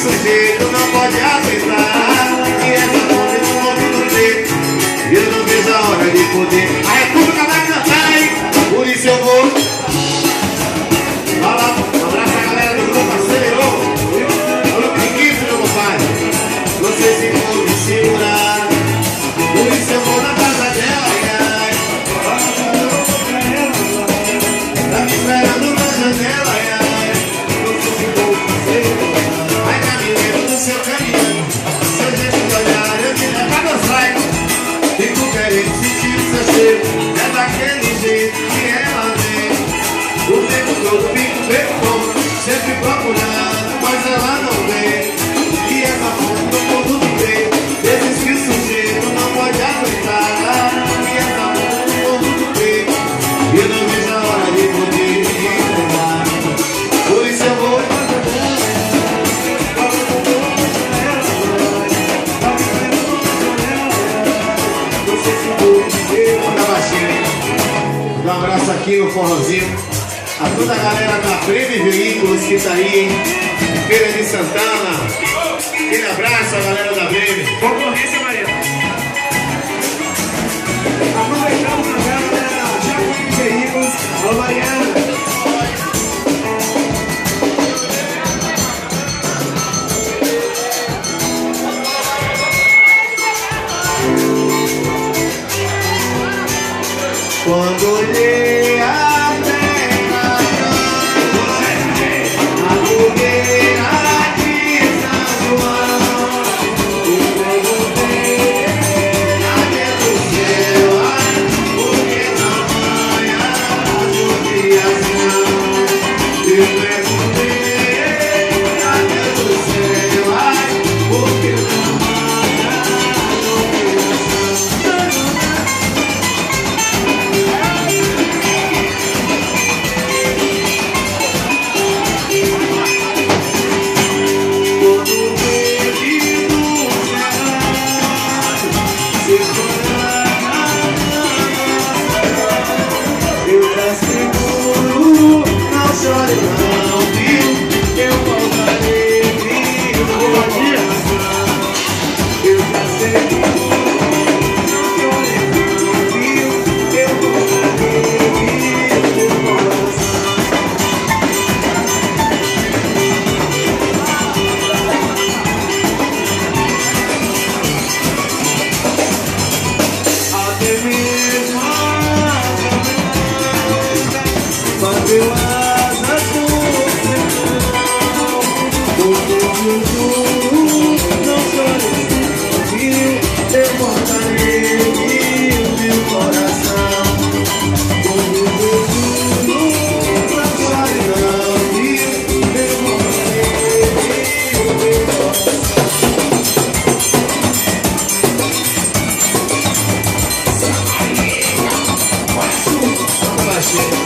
sujeito não pode aguentar. E essa fonte no mundo do peito, eu não vejo a hora de poder. A República vai cantar, hein? Por isso eu vou. Vai lá, um abraço a galera do grupo Acelerou. Olha o preguiça, meu compadre. Você se for me segurar, por isso eu vou na casa dela, ai. Tá me esperando na janela, ai. Você se for me segurar, vai caminhando no seu caminho. Se a gente olhar, eu te levo a dançar. Fico querendo sentir o seu cheiro. É daquele jeito que ela vem. O tempo todo fico perguntando, sempre procurando, mas ela não vem. E essa fonte do mundo do bem, desses que o sujeito não pode aguentar. E essa fonte do mundo do bem, eu não vejo a hora de poder entregar. Por isso eu vou. Manda baixinho, hein? Um abraço aqui no forrozinho a toda a galera da Prêmio Veículos que tá aí, hein? Feira de Santana. Aquele abraço a galera da Prêmio. Concorrência, Maria. Aproveitamos a galera da Jacuí Veículos. Alô, Mariana. Quando olhei a terra, a fogueira de São João, eu perguntei até do céu, porque tamanha a judiação. Eu perguntei até do céu, porque tamanha a judiação. Shit.